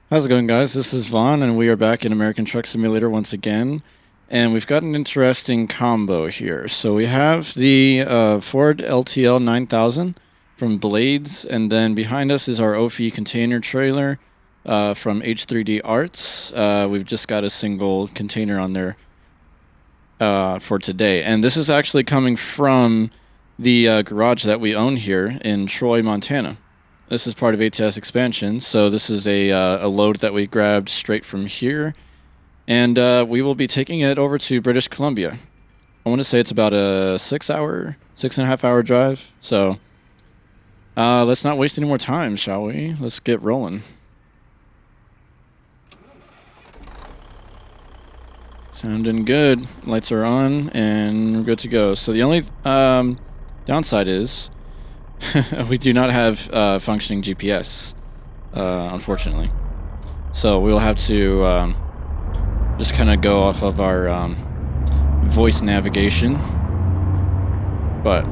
How's it going, guys? This is Vaughn, and we are back in American Truck Simulator once again. And we've got an interesting combo here. So we have the Ford LTL 9000 from Blades, and then behind us is our OFE container trailer from H3D Arts. We've just got a single container on there for today. And this is actually coming from the garage that we own here in Troy, Montana. This is part of ATS expansion, so this is a load that we grabbed straight from here, and we will be taking it over to British Columbia. I want to say it's about a 6.5 hour drive, so let's not waste any more time, shall we? Let's get rolling. Sounding good. Lights are on, and we're good to go. So the only downside is we do not have functioning GPS, unfortunately. So we'll have to just kind of go off of our voice navigation. But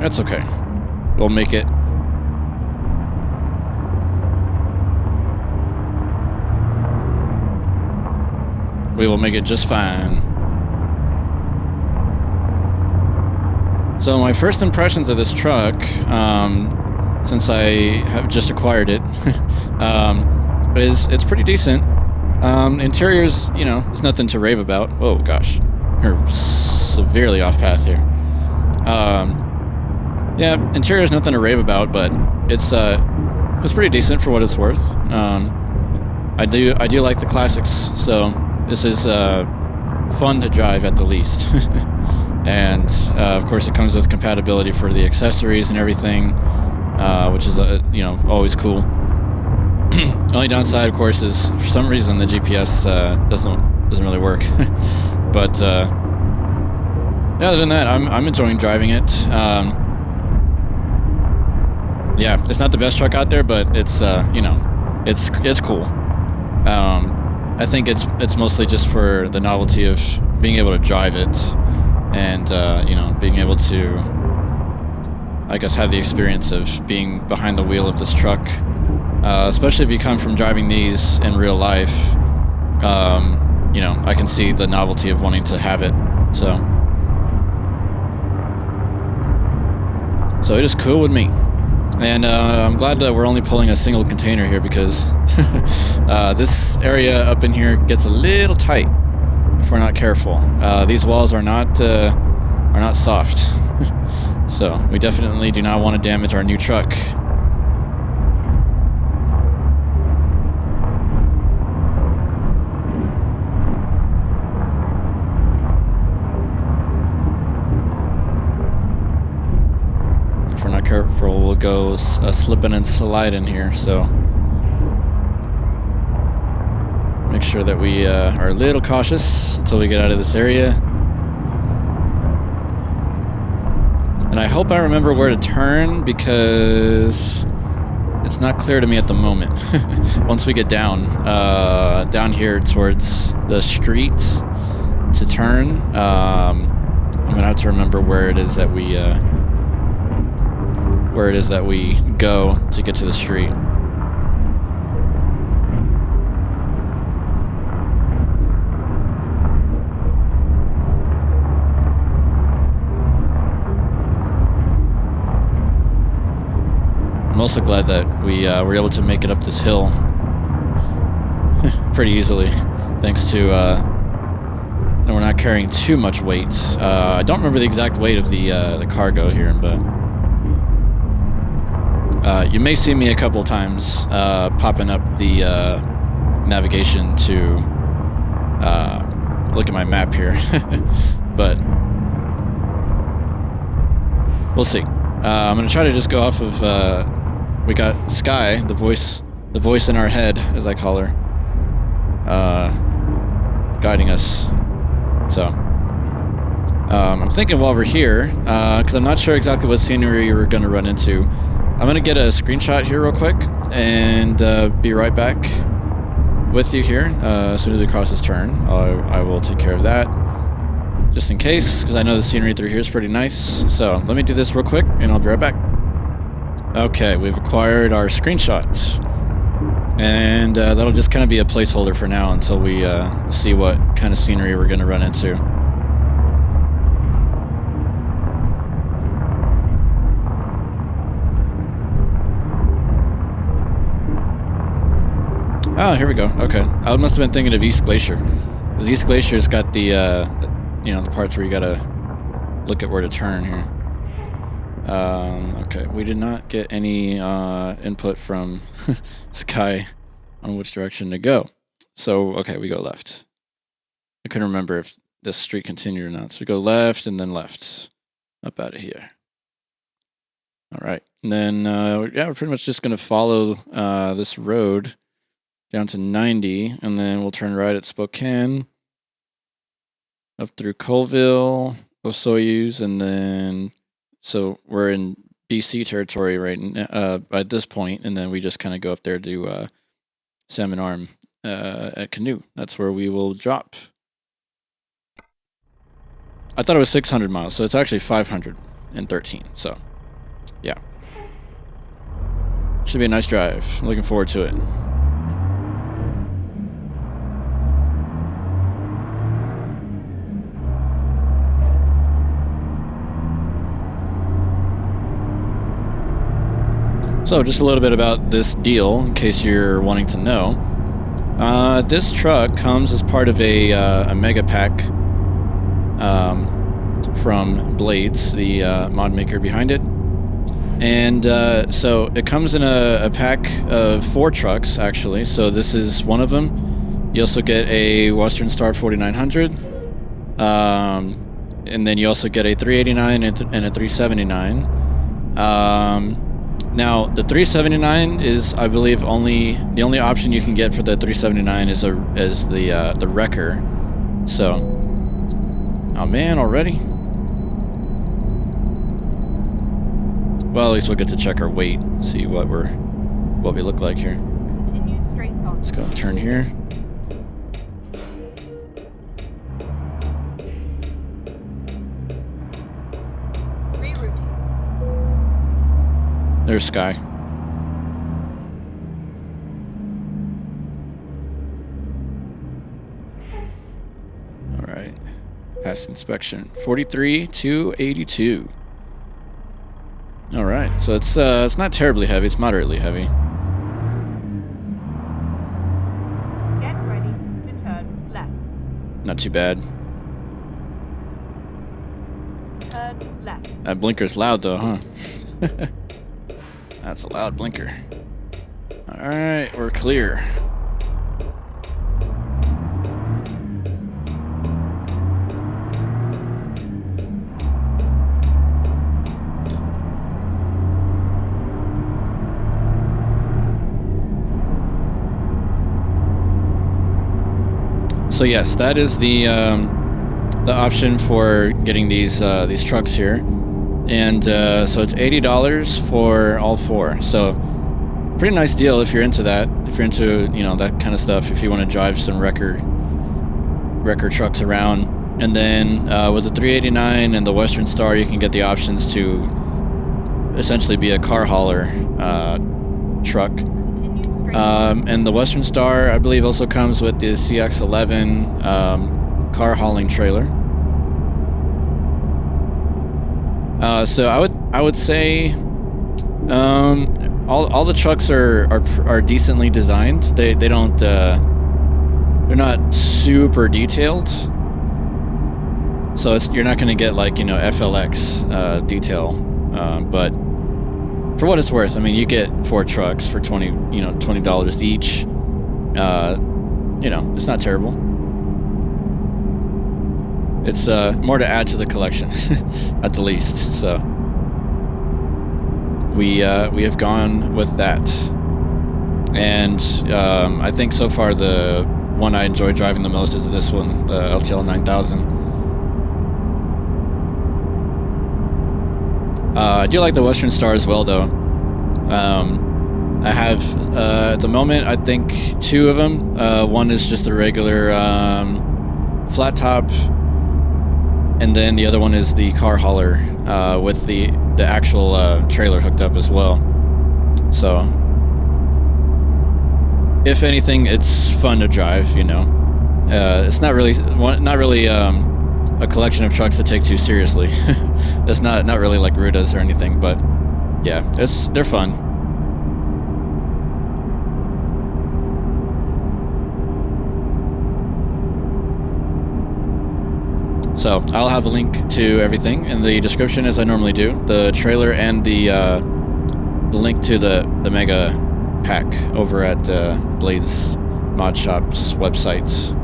that's okay. We'll make it. We will make it just fine. So my first impressions of this truck, since I have just acquired it, is it's pretty decent. Interiors, you know, there's nothing to rave about. Oh gosh, we're severely off path here. Yeah, interior's nothing to rave about, but it's pretty decent for what it's worth. I do like the classics, so this is fun to drive at the least. And of course it comes with compatibility for the accessories and everything, which is you know, always cool. Only downside, of course, is for some reason the GPS doesn't really work. But yeah, other than that, I'm enjoying driving it. Yeah, it's not the best truck out there, but it's you know, it's cool. I think it's mostly just for the novelty of being able to drive it. And, you know, being able to, I guess, have the experience of being behind the wheel of this truck, especially if you come from driving these in real life. You know, I can see the novelty of wanting to have it. So it is cool with me. And I'm glad that we're only pulling a single container here, because this area up in here gets a little tight if we're not careful. These walls are not soft. So we definitely do not want to damage our new truck. If we're not careful, we'll go slipping and sliding here, so make sure that we are a little cautious until we get out of this area. And I hope I remember where to turn, because it's not clear to me at the moment. Once we get down here towards the street to turn, I'm gonna have to remember where it is that we go to get to the street. I'm also glad that we were able to make it up this hill pretty easily, thanks to we're not carrying too much weight. I don't remember the exact weight of the cargo here, but you may see me a couple times popping up the navigation to look at my map here, but we'll see. I'm gonna try to just go off of. We got Sky, the voice in our head, as I call her, guiding us. So I'm thinking while we're here, because I'm not sure exactly what scenery we're going to run into, I'm going to get a screenshot here real quick and be right back with you here. As soon as we cross this turn, I will take care of that, just in case, because I know the scenery through here is pretty nice. So let me do this real quick, and I'll be right back. Okay, we've acquired our screenshots. And that'll just kind of be a placeholder for now until we see what kind of scenery we're going to run into. Oh, here we go. Okay. I must have been thinking of East Glacier. Because East Glacier's got the, you know, the parts where you got to look at where to turn here. Okay. We did not get any input from Sky on which direction to go. So, okay, we go left. I couldn't remember if this street continued or not. So we go left and then left. Up out of here. All right. And then, yeah, we're pretty much just going to follow this road down to 90, and then we'll turn right at Spokane, up through Colville, Osoyoos, and then, so we're in BC territory right now, at this point, and then we just kind of go up there to Salmon Arm at CANOE. That's where we will drop. I thought it was 600 miles, so it's actually 513, so yeah. Should be a nice drive. Looking forward to it. So just a little bit about this deal, in case you're wanting to know. This truck comes as part of a mega pack from Blades, the mod maker behind it. And so it comes in a pack of 4 trucks, actually. So this is one of them. You also get a Western Star 4900. And then you also get a 389 and a 379. Now, the 379 is, I believe, the only option you can get for the 379 is the wrecker. So, oh man, already? Well, at least we'll get to check our weight, see what we look like here. Let's go and turn here. There's Sky. All right. Past inspection. 43,282. All right. So it's not terribly heavy. It's moderately heavy. Get ready to turn left. Not too bad. Turn left. That blinker's loud though, huh? That's a loud blinker. All right, we're clear. So yes, that is the option for getting these trucks here. And so it's $80 for all 4. So pretty nice deal if you're into that. If you're into, you know, that kind of stuff. If you want to drive some wrecker trucks around. And then with the 389 and the Western Star, you can get the options to essentially be a car hauler truck. And the Western Star, I believe, also comes with the CX-11 car hauling trailer. So I would say all the trucks are decently designed. They don't they're not super detailed. So you're not going to get like, you know, FLX detail, but for what it's worth, I mean, you get 4 trucks for $20 each. You know, it's not terrible. It's more to add to the collection, at the least. So we have gone with that, and I think so far the one I enjoy driving the most is this one, the LTL 9000. I do like the Western Star as well, though. I have at the moment, I think 2 of them. One is just a regular flat top. And then the other one is the car hauler with the actual trailer hooked up as well. So if anything, it's fun to drive. You know, it's not really a collection of trucks to take too seriously. It's not really like Rudas or anything, but yeah, they're fun. So I'll have a link to everything in the description as I normally do, the trailer and the link to the mega pack over at Blade's Mod Shop's website.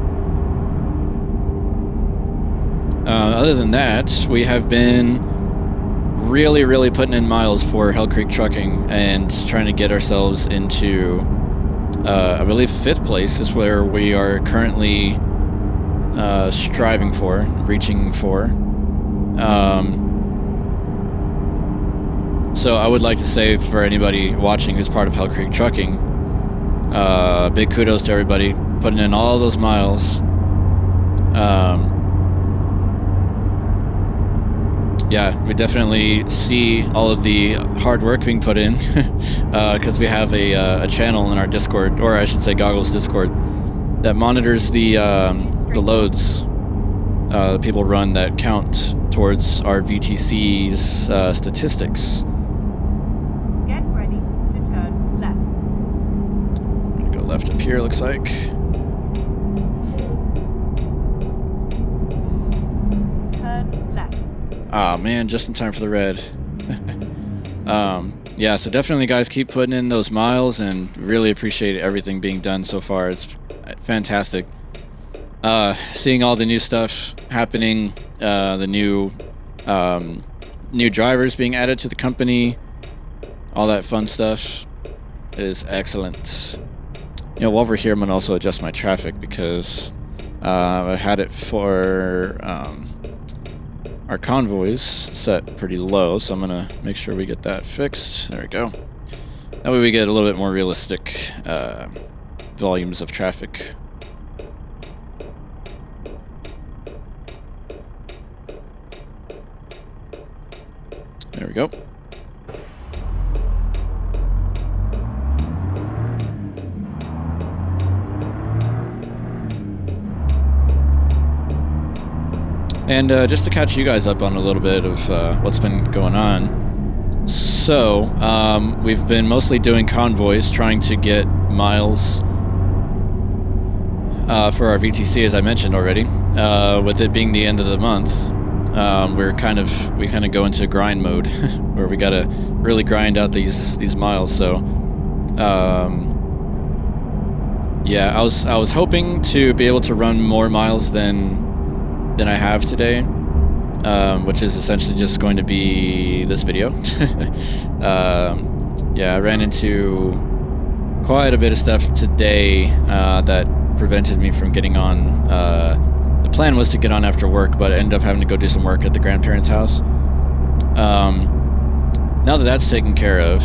Other than that, we have been really putting in miles for Hell Creek Trucking and trying to get ourselves into, I believe 5th place is where we are currently striving for, reaching for. So I would like to say for anybody watching who's part of Hell Creek Trucking, big kudos to everybody putting in all those miles. Yeah, we definitely see all of the hard work being put in because we have a channel in our Discord, or I should say Goggles Discord, that monitors the loads people run that count towards our VTC's statistics. Get ready to turn left. I'm gonna go left up here, looks like. Turn left. Ah, man, just in time for the red. Yeah, so definitely, guys, keep putting in those miles and really appreciate everything being done so far. It's fantastic. Seeing all the new stuff happening, the new drivers being added to the company, all that fun stuff is excellent. You know, while we're here, I'm going to also adjust my traffic because I had it for our convoys set pretty low, so I'm going to make sure we get that fixed. There we go. That way we get a little bit more realistic volumes of traffic. There we go. And just to catch you guys up on a little bit of what's been going on. So, we've been mostly doing convoys, trying to get miles for our VTC, as I mentioned already. With it being the end of the month, we kind of go into grind mode where we gotta really grind out these miles. So yeah, I was hoping to be able to run more miles than I have today, which is essentially just going to be this video. Yeah, I ran into quite a bit of stuff today that prevented me from getting on. The plan was to get on after work, but I ended up having to go do some work at the grandparents' house. Now that that's taken care of,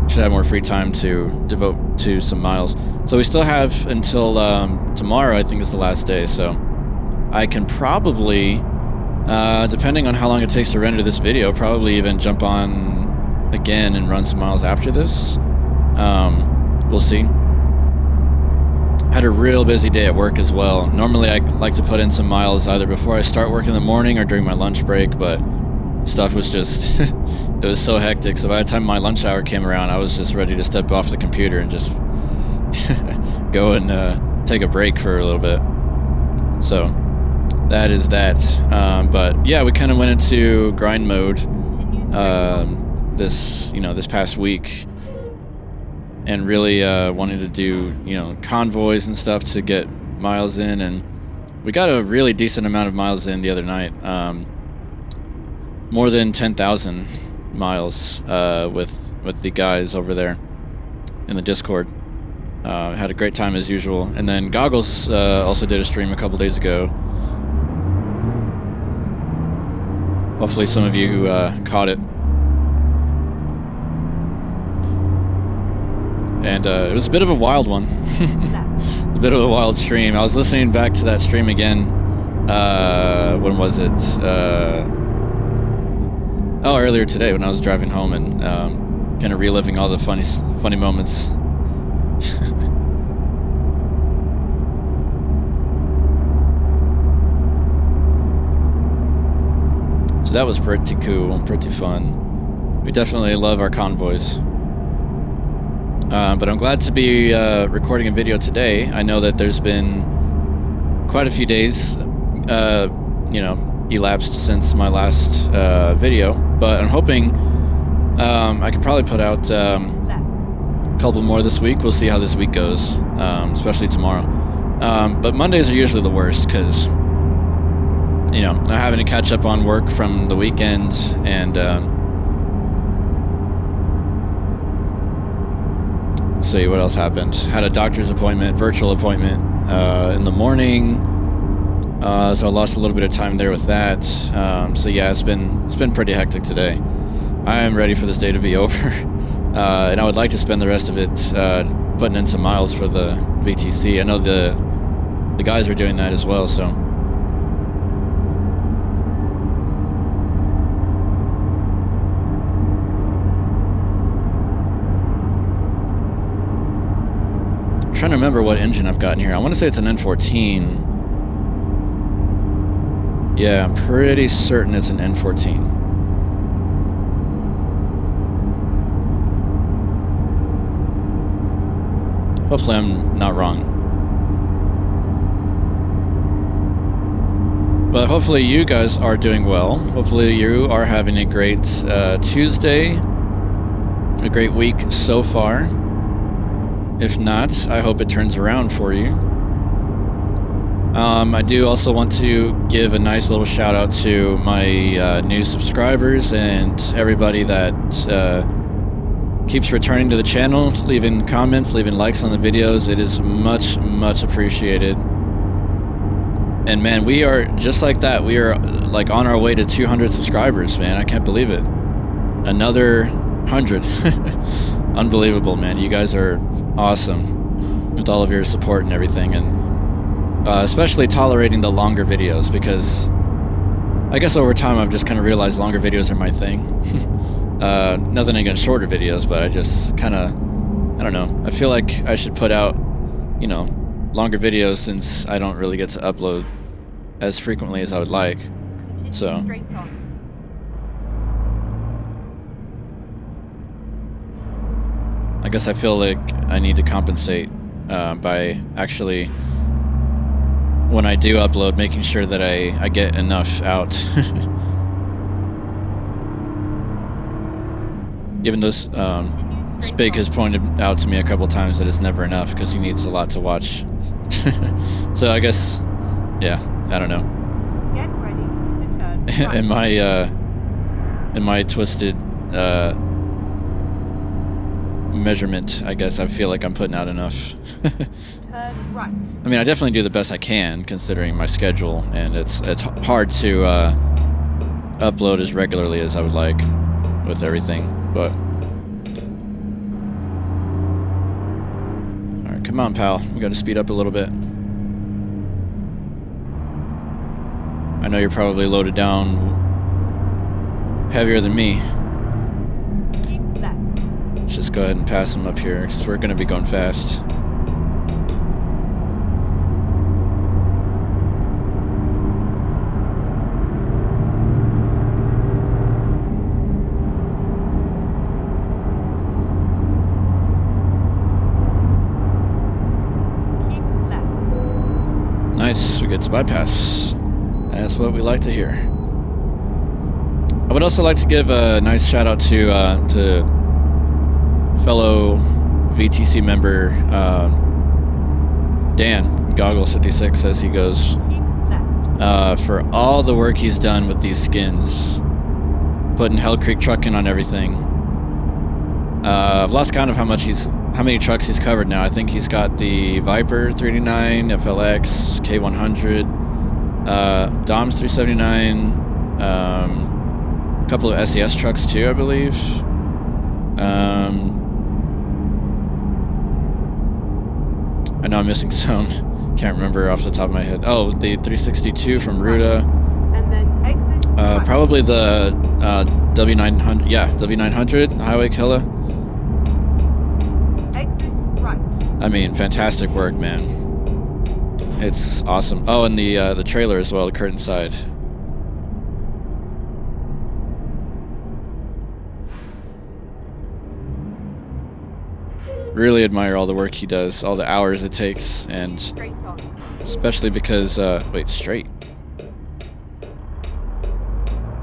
should have more free time to devote to some miles. So we still have until tomorrow, I think is the last day, so I can probably, depending on how long it takes to render this video, probably even jump on again and run some miles after this. We'll see. Had a real busy day at work as well. Normally I like to put in some miles either before I start work in the morning or during my lunch break, but stuff was just, it was so hectic. So by the time my lunch hour came around, I was just ready to step off the computer and just go and take a break for a little bit. So that is that. But yeah, we kind of went into grind mode this past week, and really wanted to do convoys and stuff to get miles in, and we got a really decent amount of miles in the other night. More than 10,000 miles with the guys over there in the Discord. Had a great time as usual. And then Goggles also did a stream a couple days ago. Hopefully some of you caught it. And it was a bit of a wild one. A bit of a wild stream. I was listening back to that stream again. When was it? Earlier today when I was driving home, and kind of reliving all the funny moments. So that was pretty cool, pretty fun. We definitely love our convoys. But I'm glad to be recording a video today. I know that there's been quite a few days, you know, elapsed since my last video, but I'm hoping I can probably put out a couple more this week. We'll see how this week goes, especially tomorrow. But Mondays are usually the worst because, you know, I'm having to catch up on work from the weekend, and see what else happened. Had a doctor's appointment, virtual appointment in the morning, so I lost a little bit of time there with that. So yeah, it's been pretty hectic today. I am ready for this day to be over, and I would like to spend the rest of it putting in some miles for the VTC. I know the guys are doing that as well, so. I'm trying to remember what engine I've got in here. I want to say it's an N14. Yeah, I'm pretty certain it's an N14. Hopefully I'm not wrong. But hopefully you guys are doing well. Hopefully you are having a great Tuesday, a great week so far. If not, I hope it turns around for you. I do also want to give a nice little shout out to my new subscribers and everybody that keeps returning to the channel, leaving comments, leaving likes on the videos. It is much, much appreciated. And man, we are just like that. We are like on our way to 200 subscribers, man. I can't believe it. Another 100. Unbelievable, man. You guys are awesome with all of your support and everything, and especially tolerating the longer videos, because I guess over time I've just kind of realized longer videos are my thing. Nothing against shorter videos, but I just kind of, I don't know, I feel like I should put out, you know, longer videos since I don't really get to upload as frequently as I would like. So I guess I feel like I need to compensate by actually, when I do upload, making sure that I get enough out. Even though Spig has pointed out to me a couple times that it's never enough because he needs a lot to watch. So I guess, yeah, I don't know. Get ready to turn in my twisted measurement, I guess I feel like I'm putting out enough. turn right. I mean, I definitely do the best I can considering my schedule, and it's hard to upload as regularly as I would like with everything, but all right, come on, pal, we got to speed up a little bit. I know you're probably loaded down heavier than me. Keep left. Let's just go ahead and pass him up here because we're going to be going fast. Nice, we get to bypass. That's what we like to hear. I would also like to give a nice shout out to fellow VTC member Dan Goggles56 as he goes, for all the work he's done with these skins, putting Hell Creek Trucking on everything. I've lost count of how many trucks he's covered now. I think he's got the Viper 389, FLX, K100, Dom's 379, a couple of SES trucks too, I believe. I know I'm missing some. Can't remember off the top of my head. Oh, the 362 from Ruta. And then exit. Probably the W900. Yeah, W900 Highway Killer. I mean, fantastic work, man. It's awesome. Oh, and the trailer as well, the curtain side. Really admire all the work he does, all the hours it takes, and Straight on. especially because, wait, straight.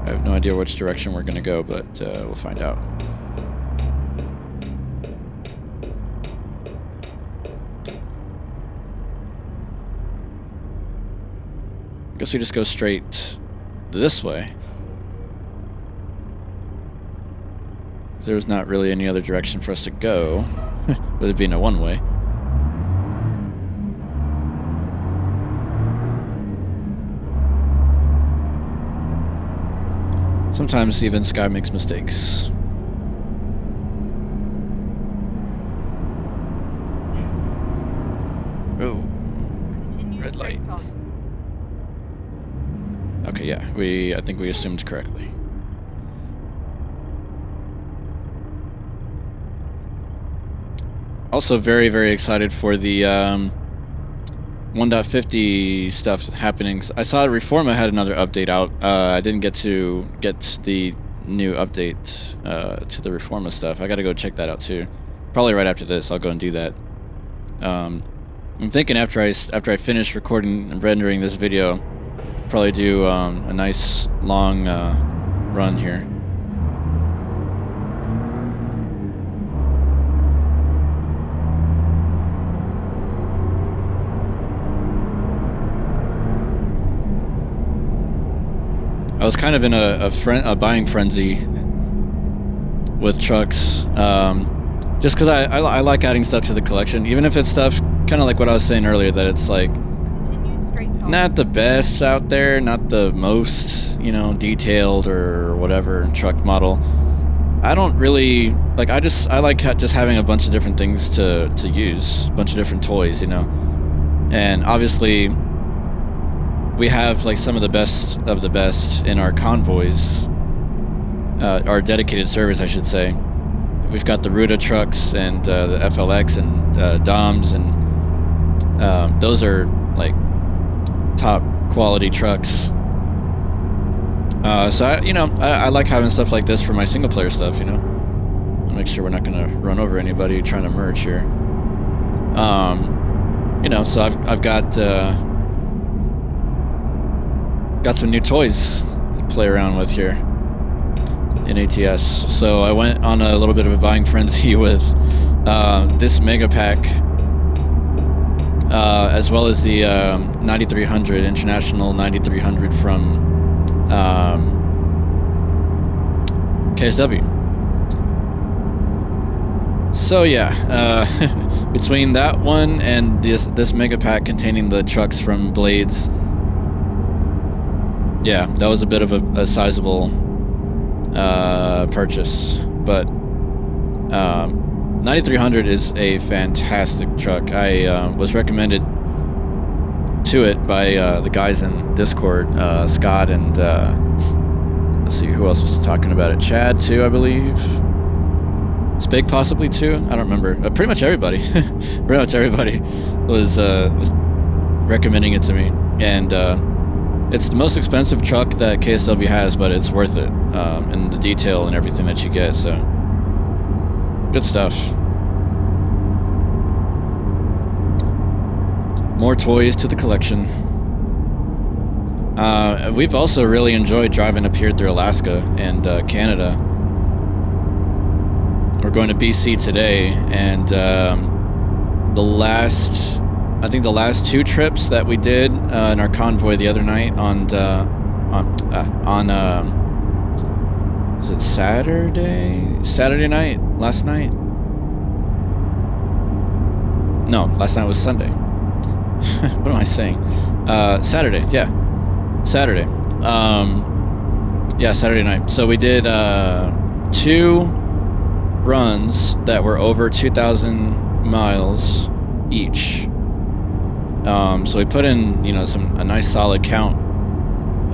I have no idea which direction we're gonna go, but we'll find out. I guess we just go straight this way. There's not really any other direction for us to go, with it being a one-way. Sometimes even Sky makes mistakes. Oh, Continue red light. straight on. Okay, yeah, I think we assumed correctly. Also very, very excited for the 1.50 stuff happening. I saw Reforma had another update out. I didn't get to get the new update to the Reforma stuff. I gotta go check that out too. Probably right after this, I'll go and do that. I'm thinking after I finish recording and rendering this video, probably do a nice long run here. I was kind of in a buying frenzy with trucks, just because I like adding stuff to the collection, even if it's stuff kind of like what I was saying earlier, that it's like Continue straight on. not the best out there, not the most, you know, detailed or whatever truck model. I don't really like. I like just having a bunch of different things to use, a bunch of different toys, you know, and obviously we have like some of the best in our convoys, our dedicated servers, I should say. We've got the Ruta trucks and the FLX and DOMs, and those are like top quality trucks. So I like having stuff like this for my single player stuff. You know, I'll make sure we're not gonna run over anybody trying to merge here. So I've got some new toys to play around with here in ATS. So I went on a little bit of a buying frenzy with this mega pack, as well as the 9300 International 9300 from KSW. So yeah, between that one and this mega pack containing the trucks from Blades, yeah, that was a bit of a sizable purchase. But 9300 is a fantastic truck. I was recommended to it by the guys in Discord, Scott and let's see who else was talking about it. Chad too, I believe. Spig possibly too. I don't remember. Pretty much everybody. Pretty much everybody was recommending it to me, and it's the most expensive truck that KSW has, but it's worth it, and the detail and everything that you get. So good stuff. More toys to the collection. We've also really enjoyed driving up here through Alaska and Canada. We're going to BC today, and I think the last two trips that we did in our convoy the other night on was it Saturday night? Last night? No, last night was Sunday. What am I saying? Saturday, yeah. Saturday. Yeah, Saturday night. So we did 2 runs that were over 2,000 miles each. So we put in, a nice solid count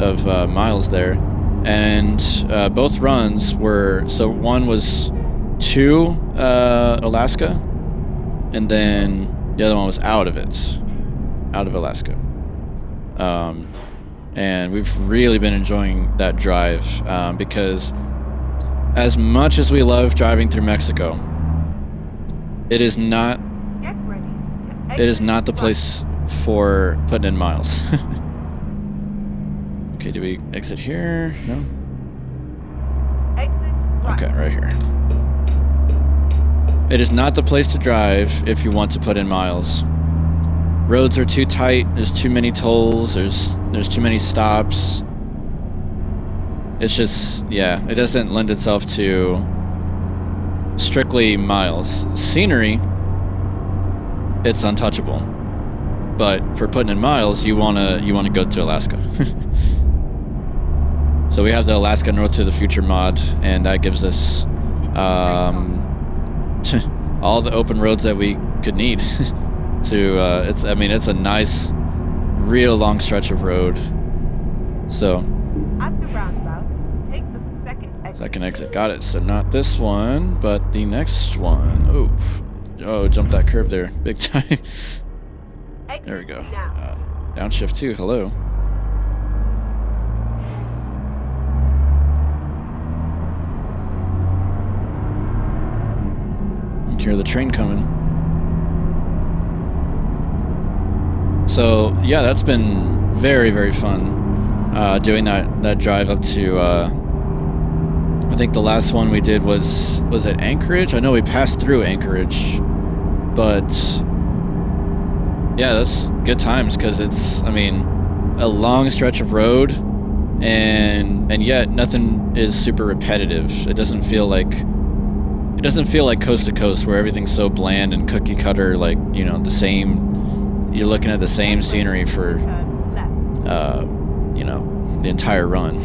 of miles there, and both runs were, so one was to Alaska, and then the other one was out of it, out of Alaska. And we've really been enjoying that drive because as much as we love driving through Mexico, it is not the place for putting in miles. Okay, do we exit here? No? Okay, right here. It is not the place to drive if you want to put in miles. Roads are too tight, there's too many tolls, there's too many stops. It's just, yeah, it doesn't lend itself to strictly miles. Scenery, it's untouchable. But for putting in miles, you wanna go to Alaska. So we have the Alaska North to the Future mod, and that gives us all the open roads that we could need. It's a nice, real long stretch of road. So At the roundabout, take the second exit. Got it. So not this one, but the next one. Oh, jumped that curb there, big time. There we go. Downshift 2. Hello. You can hear the train coming. So yeah, that's been very, very fun. Doing that drive up to I think the last one we did was at Anchorage. I know we passed through Anchorage, but yeah, that's good times because it's, I mean, a long stretch of road, and yet nothing is super repetitive. It doesn't feel like coast to coast where everything's so bland and cookie cutter, like, you know, the same. You're looking at the same scenery for you know, the entire run.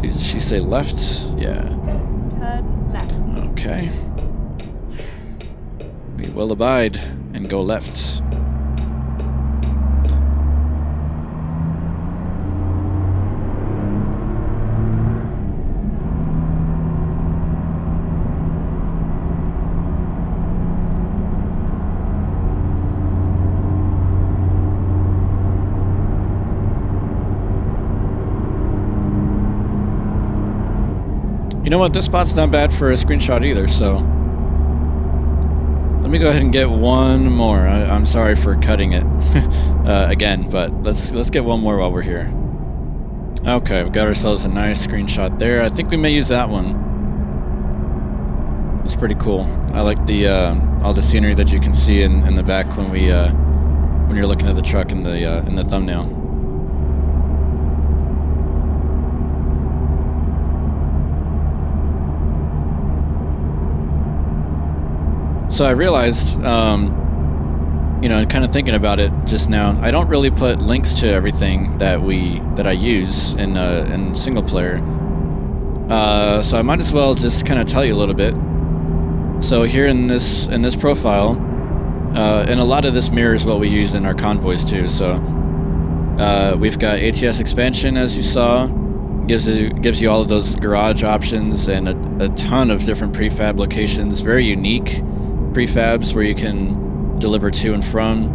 Did she say left? Yeah. Turn left. Okay. We will abide and go left. You know what? This spot's not bad for a screenshot either, so let me go ahead and get one more. I'm sorry for cutting it again, but let's get one more while we're here. Okay, we've got ourselves a nice screenshot there. I think we may use that one. It's pretty cool. I like the all the scenery that you can see in the back when you're looking at the truck in the thumbnail. So I realized, you know, kind of thinking about it just now, I don't really put links to everything that I use in single player. So I might as well just kind of tell you a little bit. So here in this profile, and a lot of this mirrors what we use in our convoys too. So we've got ATS expansion, as you saw, gives you all of those garage options and a ton of different prefab locations, very unique prefabs where you can deliver to and from.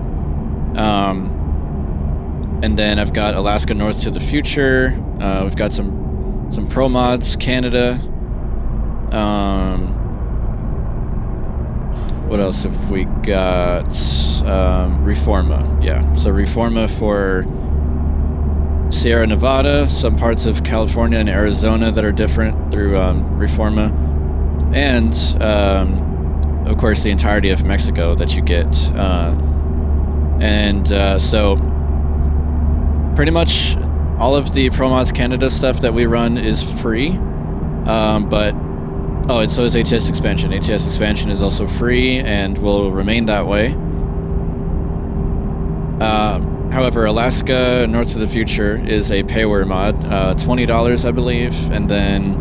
And then I've got Alaska North to the Future. We've got some Pro Mods, Canada. What else have we got? Reforma. Yeah, so Reforma for Sierra Nevada, some parts of California and Arizona that are different through Reforma, and of course, the entirety of Mexico that you get. So pretty much all of the ProMods Canada stuff that we run is free. And so is ATS Expansion. ATS Expansion is also free and will remain that way. However, Alaska North to the Future is a payware mod, $20, I believe. And then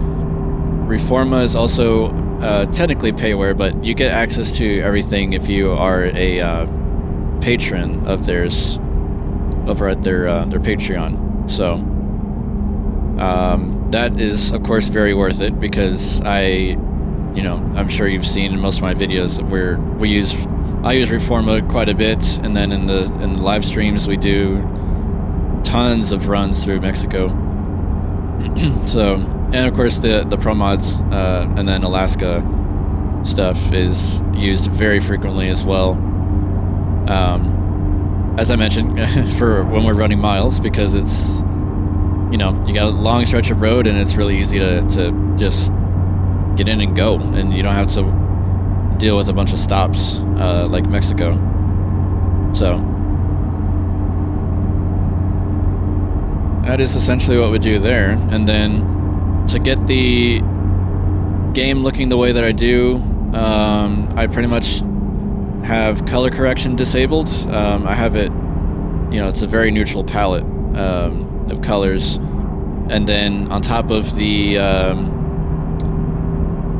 Reforma is also technically payware, but you get access to everything if you are a patron of theirs over at their Patreon. So that is, of course, very worth it because I you know, I'm sure you've seen in most of my videos where I use reform mode quite a bit, and then in the live streams we do tons of runs through Mexico. So, and of course the Pro Mods and then Alaska stuff is used very frequently as well. As I mentioned, for when we're running miles, because it's, you know, you got a long stretch of road and it's really easy to just get in and go, and you don't have to deal with a bunch of stops like Mexico. So that is essentially what we do there. And then to get the game looking the way that I do, I pretty much have color correction disabled. I have it, you know, it's a very neutral palette of colors, and then on top of the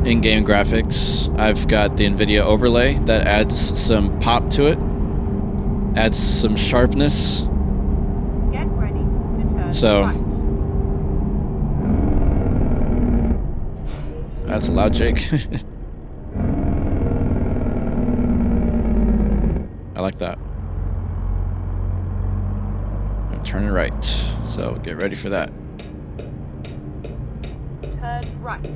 in-game graphics, I've got the NVIDIA overlay that adds some pop to it, adds some sharpness. Get ready to turn So right. that's loud, Jake. I like that. I'm turning right, so get ready for that. Turn right.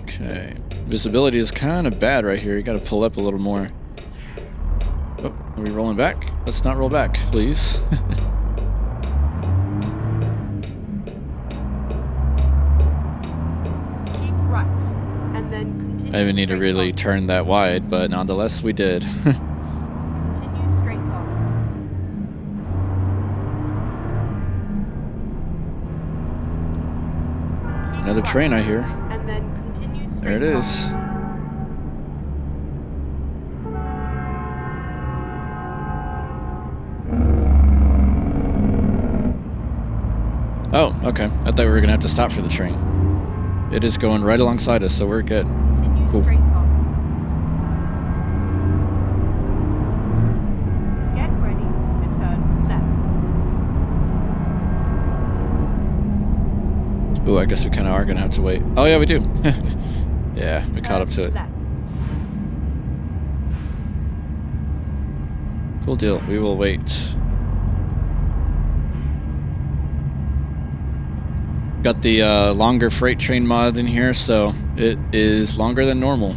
Okay, visibility is kind of bad right here. You got to pull up a little more. Oh, are we rolling back? Let's not roll back, please. Keep right. And then continue. I even need to straight really on. turn that wide, but nonetheless we did. Continue straight on. Keep Another right. train I hear. And then continue straight There it is. on. Oh, okay. I thought we were gonna have to stop for the train. It is going right alongside us, so we're good. Continue Cool. straight on. Get ready to turn left. Ooh, I guess we kind of are gonna have to wait. Oh yeah, we do. Yeah, we caught up to it. Left. Cool deal. We will wait. Got the longer freight train mod in here, so it is longer than normal,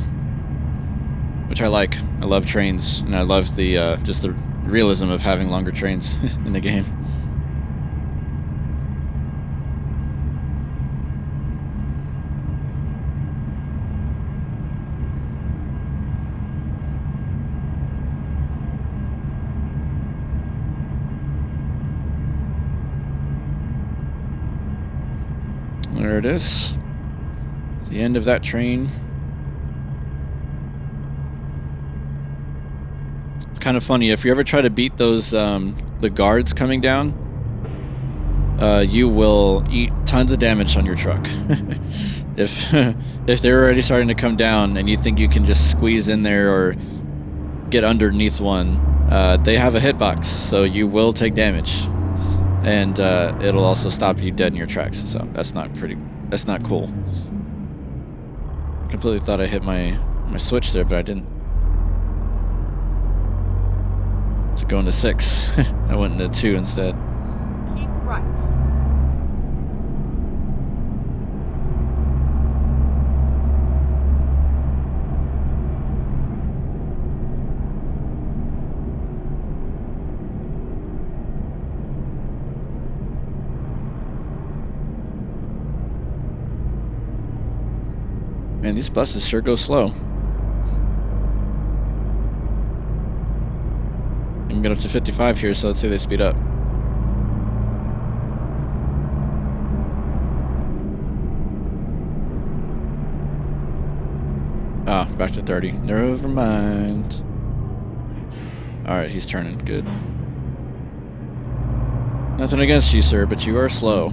which I like. I love trains, and I love the just the realism of having longer trains in the game. There it is. The end of that train. It's kind of funny. If you ever try to beat those, the guards coming down, you will eat tons of damage on your truck. If they're already starting to come down and you think you can just squeeze in there or get underneath one, they have a hitbox, so you will take damage. And it'll also stop you dead in your tracks, so that's not cool. Completely thought I hit my switch there, but I didn't. To go into 6, I went into 2 instead. Keep right. Man, these buses sure go slow. I can get up to 55 here, so let's say they speed up. Ah, back to 30. Never mind. Alright, he's turning. Good. Nothing against you, sir, but you are slow.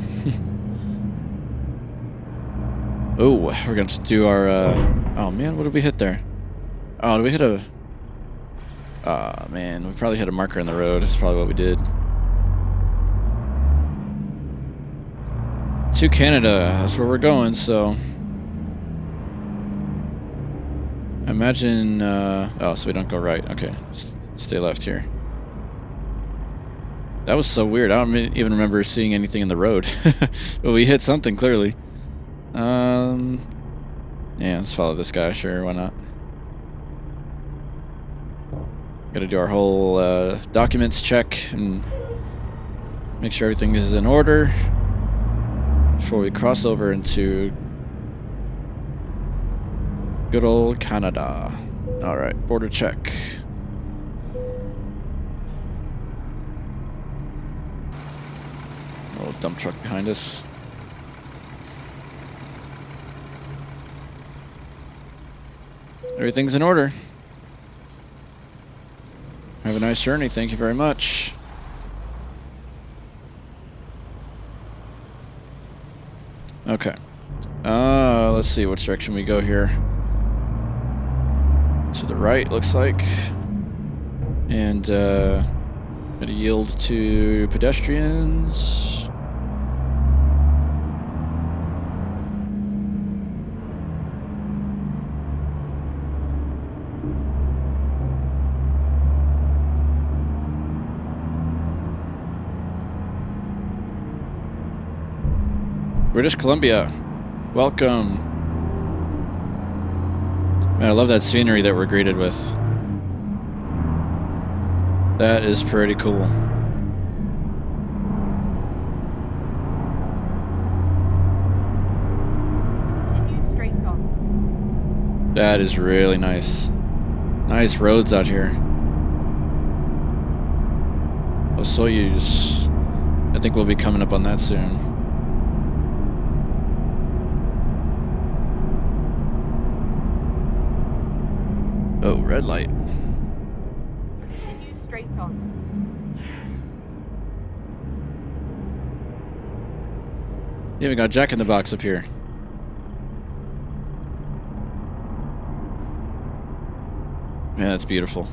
Oh, we're going to do our, oh man, what did we hit there? Oh, did we hit a... Oh man, we probably hit a marker in the road. That's probably what we did. To Canada. That's where we're going, so... I imagine... oh, so we don't go right. Okay. Stay left here. That was so weird. I don't even remember seeing anything in the road. But we hit something, clearly. Yeah, let's follow this guy. Sure, why not? Gotta do our whole documents check and make sure everything is in order before we cross over into good old Canada. Alright, border check. Little dump truck behind us. Everything's in order. Have a nice journey, thank you very much. Okay. Let's see which direction we go here. To the right, looks like. And, gonna yield to pedestrians. British Columbia, welcome. Man, I love that scenery that we're greeted with. That is pretty cool. Continue straight on. That is really nice. Nice roads out here. Oh, Soyuz. I think we'll be coming up on that soon. Oh, red light. Continue straight on. Yeah, we got Jack in the Box up here. Man, that's beautiful.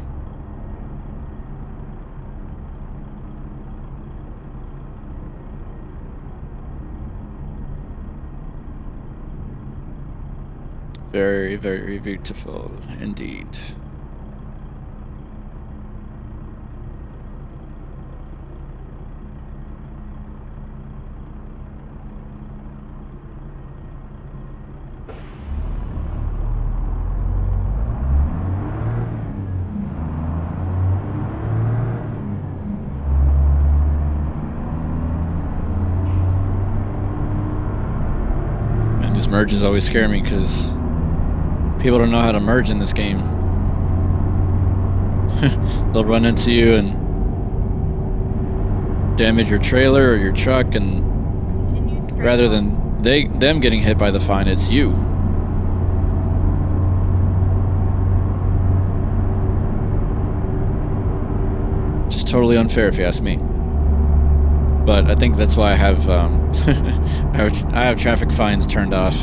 Very, very beautiful indeed. Man, these merges always scare me because people don't know how to merge in this game. They'll run into you and damage your trailer or your truck, and rather than them getting hit by the fine, it's you. Just totally unfair if you ask me. But I think that's why I have I have traffic fines turned off.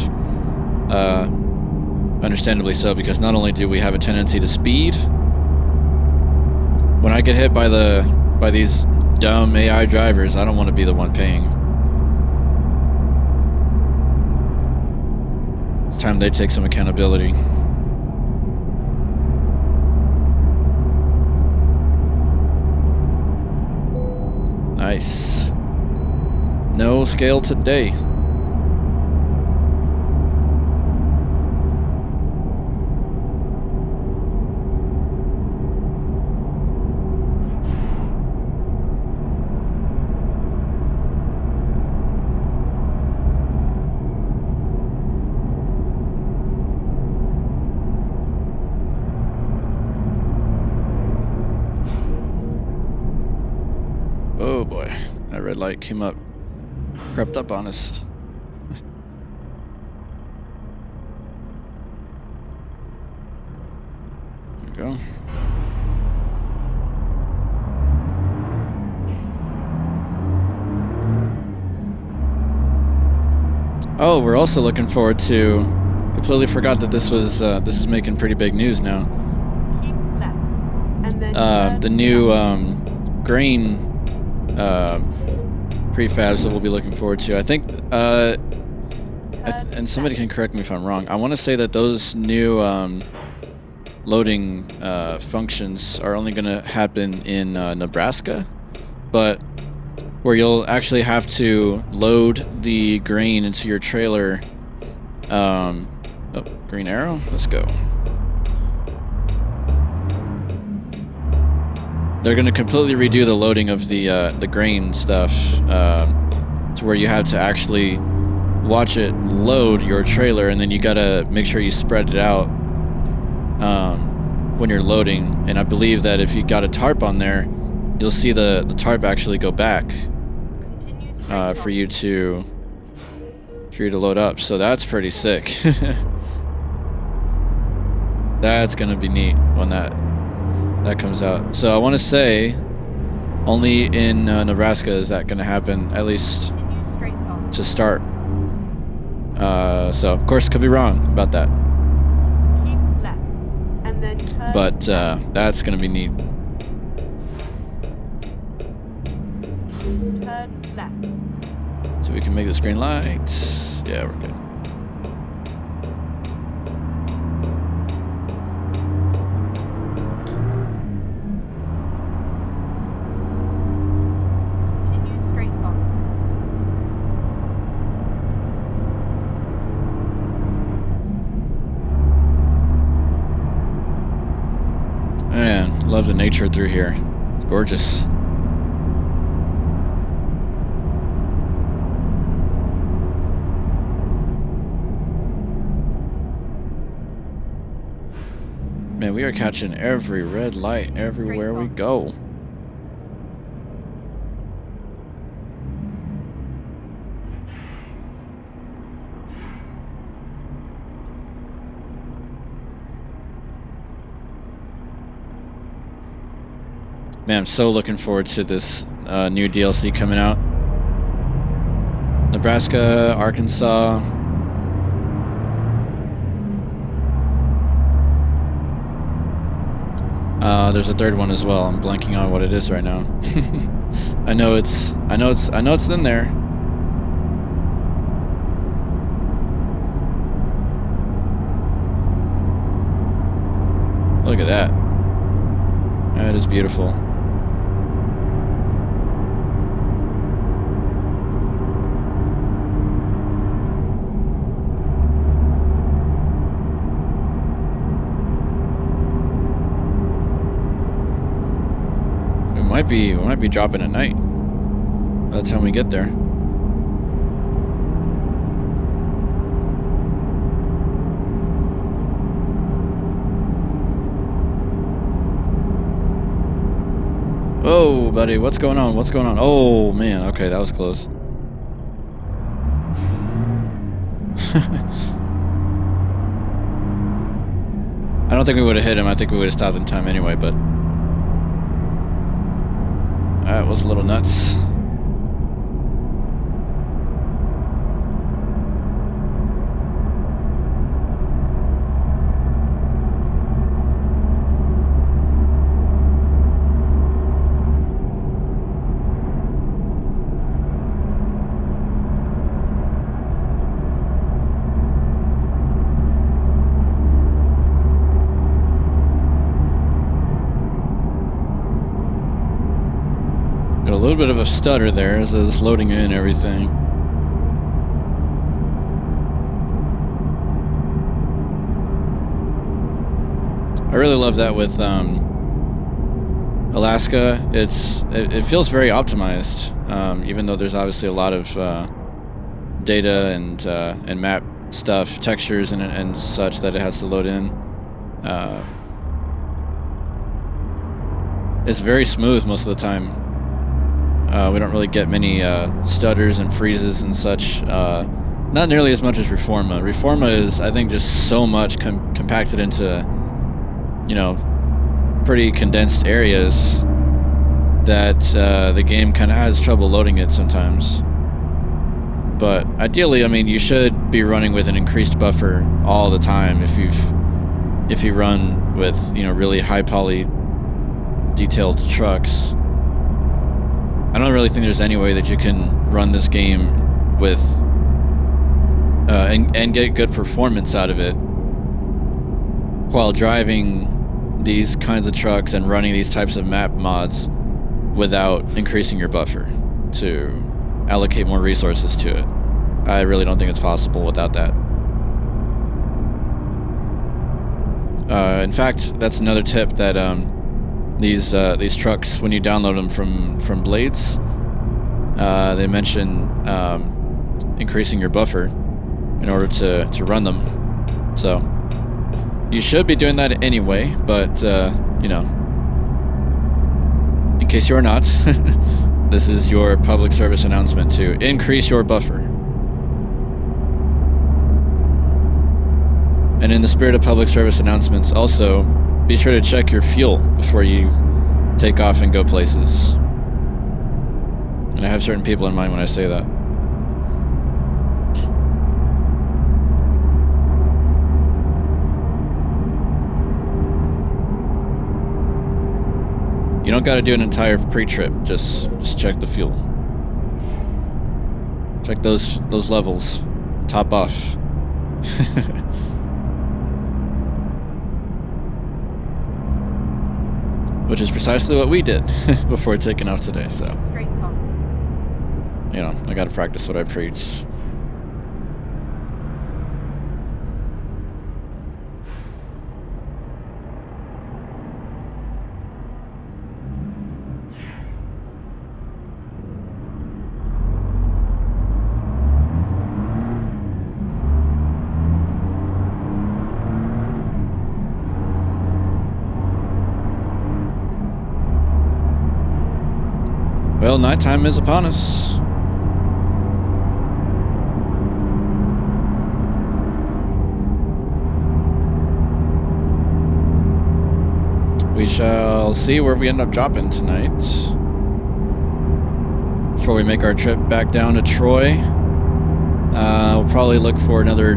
Understandably so, because not only do we have a tendency to speed, when I get hit by these dumb AI drivers, I don't want to be the one paying. It's time they take some accountability. Nice. No scale today. Oh boy, that red light came up, crept up on us. There we go. Oh, we're also looking forward to. Completely forgot that this was this is making pretty big news now. Keep left. And then The new grain prefabs that we'll be looking forward to. I think, and somebody can correct me if I'm wrong, I want to say that those new loading functions are only going to happen in Nebraska, but where you'll actually have to load the grain into your trailer. Oh, green arrow? Let's go. They're going to completely redo the loading of the grain stuff to where you have to actually watch it load your trailer, and then you got to make sure you spread it out when you're loading. And I believe that if you got a tarp on there, you'll see the tarp actually go back for you to load up. So that's pretty sick. That's going to be neat when that comes out. So I want to say only in Nebraska is that going to happen, at least to start. So of course could be wrong about that. Keep left, and then turn But that's going to be neat. turn left. So we can make this green light. Yeah, we're good. Continue straight on. Man, love the nature through here. It's gorgeous. Man, we are catching every red light everywhere we go. Man, I'm so looking forward to this new DLC coming out. Nebraska, Arkansas. There's a third one as well. I'm blanking on what it is right now. I know it's in there. Look at that. That is beautiful. We might be dropping at night by the time we get there. Oh, buddy, what's going on? What's going on? Oh, man. Okay, that was close. I don't think we would have hit him. I think we would have stopped in time anyway, but that was a little nuts. Got a little bit of a stutter there as it's loading in everything. I really love that with Alaska. It feels very optimized, even though there's obviously a lot of data and map stuff, textures and such that it has to load in. It's very smooth most of the time. We don't really get many stutters and freezes and such. Not nearly as much as Reforma. Reforma is, I think, just so much compacted into, you know, pretty condensed areas that the game kind of has trouble loading it sometimes. But ideally, I mean, you should be running with an increased buffer all the time if you run with, you know, really high poly detailed trucks. I don't really think there's any way that you can run this game with and get good performance out of it while driving these kinds of trucks and running these types of map mods without increasing your buffer to allocate more resources to it. I really don't think it's possible without that. In fact, that's another tip that these trucks, when you download them from Blades, they mention increasing your buffer in order to run them. So you should be doing that anyway, but you know, in case you're not, this is your public service announcement to increase your buffer. And in the spirit of public service announcements, also be sure to check your fuel before you take off and go places. And I have certain people in mind when I say that. You don't got to do an entire pre-trip. Just check the fuel. Check those levels. Top off. Which is precisely what we did before taking off today, so. You know, I gotta practice what I preach. Well, nighttime is upon us. We shall see where we end up dropping tonight before we make our trip back down to Troy. We'll probably look for another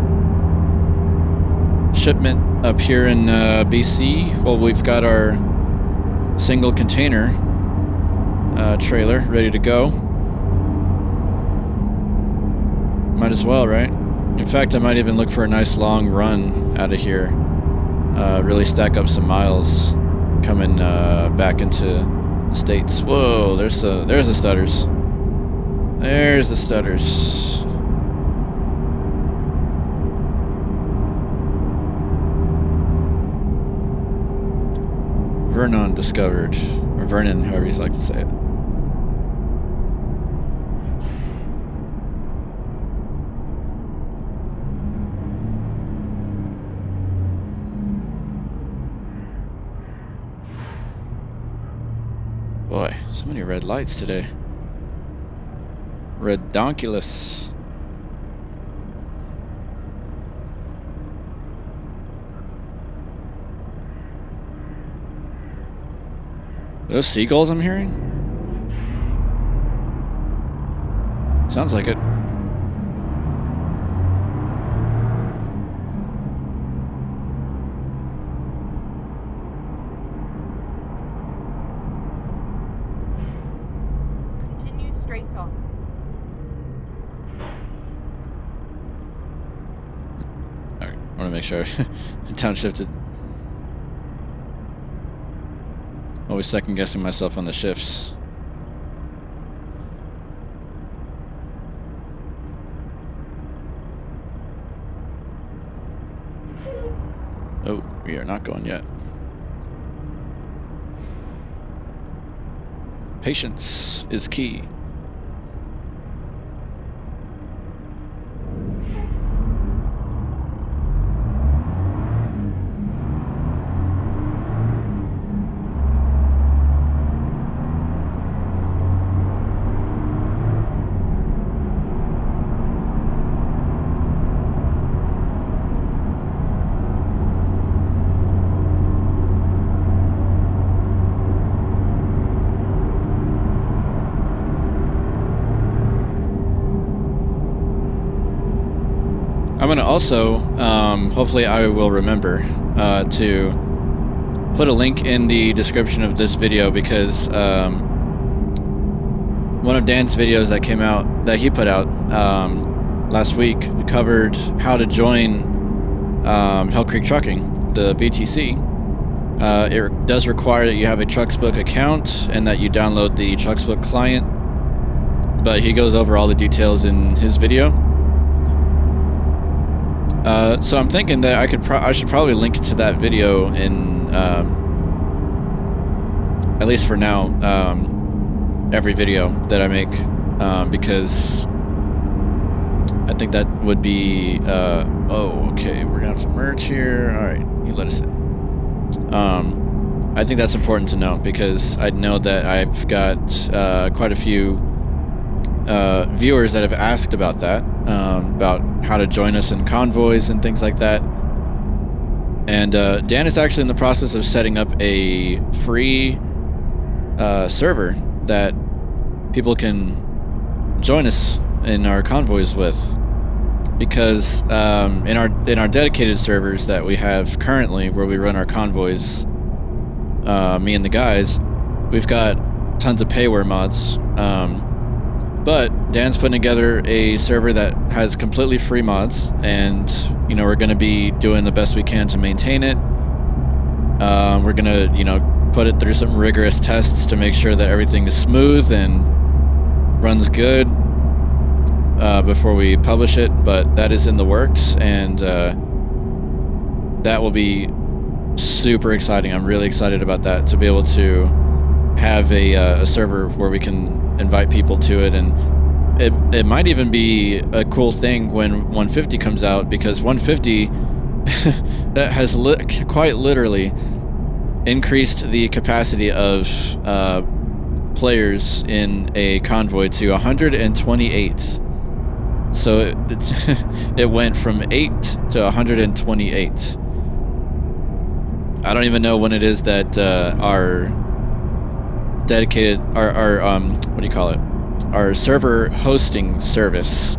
shipment up here in BC. Well, we've got our single container trailer ready to go. Might as well, right? In fact, I might even look for a nice long run out of here. Really stack up some miles coming back into the States. Whoa, there's the stutters. There's the stutters. Vernon discovered. Or Vernon, however you like to say it. Boy, so many red lights today. Redonkulous. Are those seagulls I'm hearing? Sounds like it. Continue straight on. Alright, I want to make sure downshifted. Always second guessing myself on the shifts. Oh, we are not going yet. Patience is key. I'm going to also, hopefully I will remember to put a link in the description of this video because one of Dan's videos that came out, that he put out last week, covered how to join Hell Creek Trucking, the BTC. It does require that you have a Trucksbook account and that you download the Trucksbook client, but he goes over all the details in his video. So I'm thinking that I should probably link to that video in, at least for now, every video that I make, because I think that would be, oh, okay, we're gonna have some merch here. All right, he let us in. I think that's important to know because I know that I've got quite a few viewers that have asked about that, about how to join us in convoys and things like that. And Dan is actually in the process of setting up a free server that people can join us in our convoys with, because in our dedicated servers that we have currently, where we run our convoys, me and the guys, we've got tons of payware mods, but Dan's putting together a server that has completely free mods, and you know, we're going to be doing the best we can to maintain it. We're going to, you know, put it through some rigorous tests to make sure that everything is smooth and runs good before we publish it, but that is in the works, and that will be super exciting. I'm really excited about that, to be able to have a server where we can invite people to it, and it might even be a cool thing when 150 comes out, because 150 that has quite literally increased the capacity of players in a convoy to 128. So it went from 8 to 128. I don't even know when it is that our dedicated, our what do you call it? Our server hosting service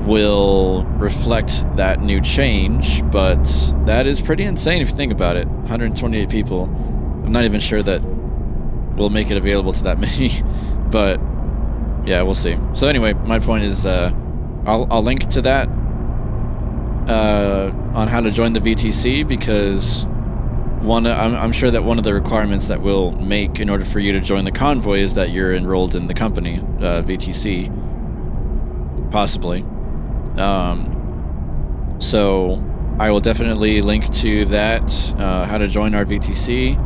will reflect that new change, but that is pretty insane if you think about it. 128 people. I'm not even sure that we'll make it available to that many, but yeah, we'll see. So anyway, my point is, I'll link to that on how to join the VTC, because I'm sure that one of the requirements that we'll make in order for you to join the convoy is that you're enrolled in the company, VTC, possibly. So I will definitely link to that, how to join our VTC,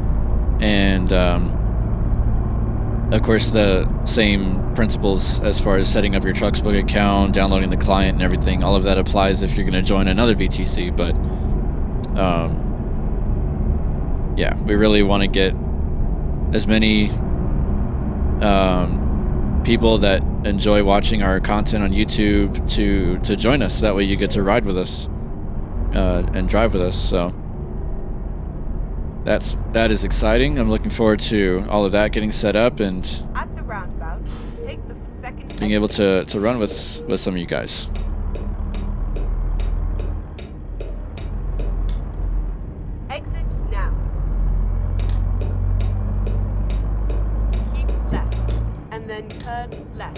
and of course the same principles as far as setting up your Trucksbook account, downloading the client and everything. All of that applies if you're going to join another VTC, but yeah, we really want to get as many people that enjoy watching our content on YouTube to join us. That way you get to ride with us and drive with us. So that is exciting. I'm looking forward to all of that getting set up and At the roundabout, take the second being able to run with some of you guys. exit now. Keep left, and then turn left.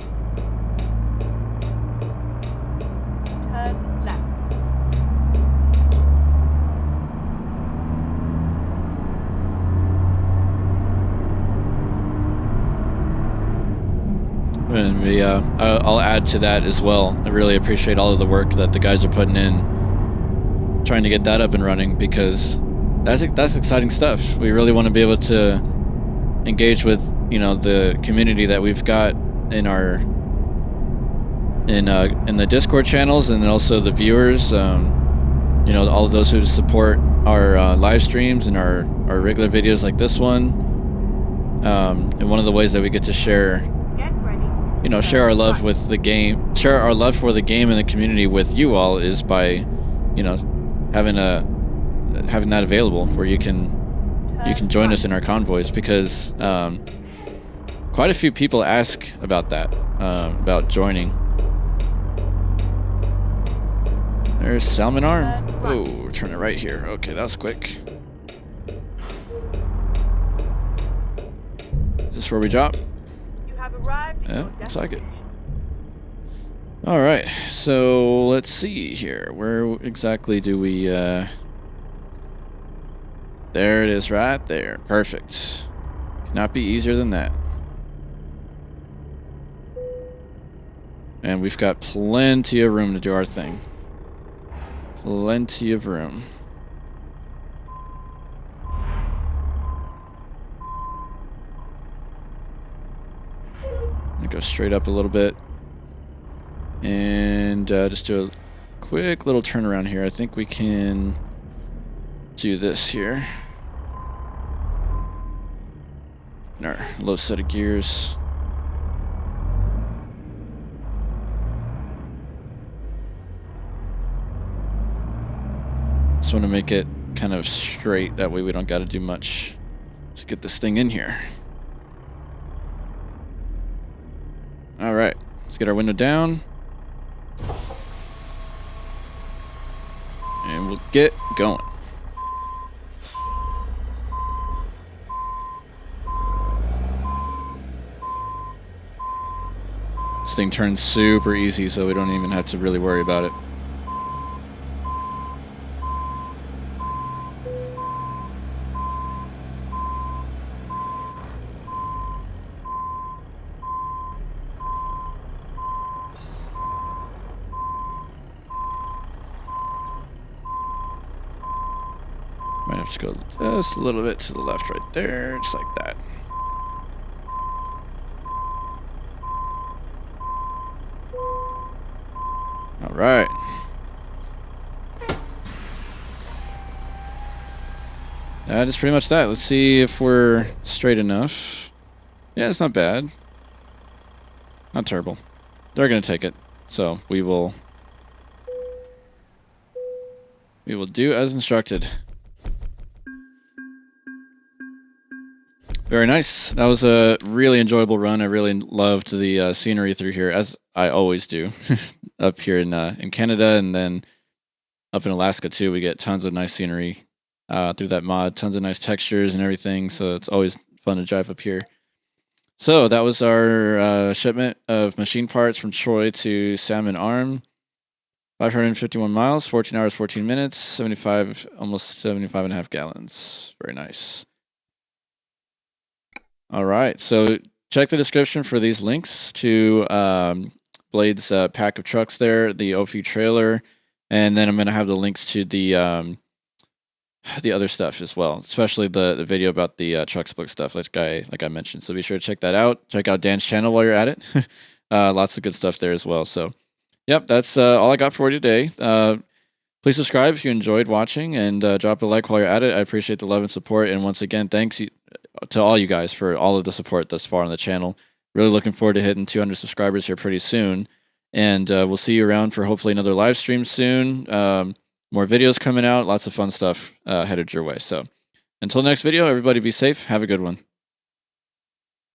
Turn left. And I'll add to that as well. I really appreciate all of the work that the guys are putting in, trying to get that up and running, because that's exciting stuff. We really want to be able to engage with, you know, the community that we've got in the Discord channels, and also the viewers. You know, all of those who support our live streams and our regular videos like this one. And one of the ways that we get to share, you know, share our love with the game, share our love for the game and the community with you all, is by, you know, having that available where you can join us in our convoys, because quite a few people ask about that, about joining. There's Salmon arm. Oh, we're turning right here. Okay, that was quick. Is this where we drop? You have arrived at Yeah, your looks like it. destination. All right, so let's see here. Where exactly do we... There it is right there. Perfect. Cannot be easier than that. And we've got plenty of room to do our thing. Plenty of room. I'm gonna go straight up a little bit. And just do a quick little turnaround here. I think we can do this here. In our low set of gears. Just want to make it kind of straight. That way we don't got to do much to get this thing in here. All right, let's get our window down. And we'll get going. This thing turns super easy, so we don't even have to really worry about it. Might have to go just a little bit to the left right there, just like that. All right. That is pretty much that. Let's see if we're straight enough. Yeah, it's not bad. Not terrible. They're going to take it, so we will do as instructed. Very nice. That was a really enjoyable run. I really loved the scenery through here, as I always do, up here in Canada, and then up in Alaska too. We get tons of nice scenery through that mod, tons of nice textures and everything. So it's always fun to drive up here. So that was our shipment of machine parts from Troy to Salmon Arm. 551 miles, 14 hours, 14 minutes, almost 75 and a half gallons. Very nice. All right, so check the description for these links to Blade's pack of trucks there, the OFU trailer, and then I'm going to have the links to the other stuff as well, especially the video about the Trucksbook stuff, like I mentioned. So be sure to check that out. Check out Dan's channel while you're at it. Lots of good stuff there as well. So, yep, that's all I got for you today. Please subscribe if you enjoyed watching, and drop a like while you're at it. I appreciate the love and support. And once again, thanks to all you guys for all of the support thus far on the channel. Really looking forward to hitting 200 subscribers here pretty soon. And we'll see you around for hopefully another live stream soon. More videos coming out. Lots of fun stuff headed your way. So until next video, everybody be safe. Have a good one.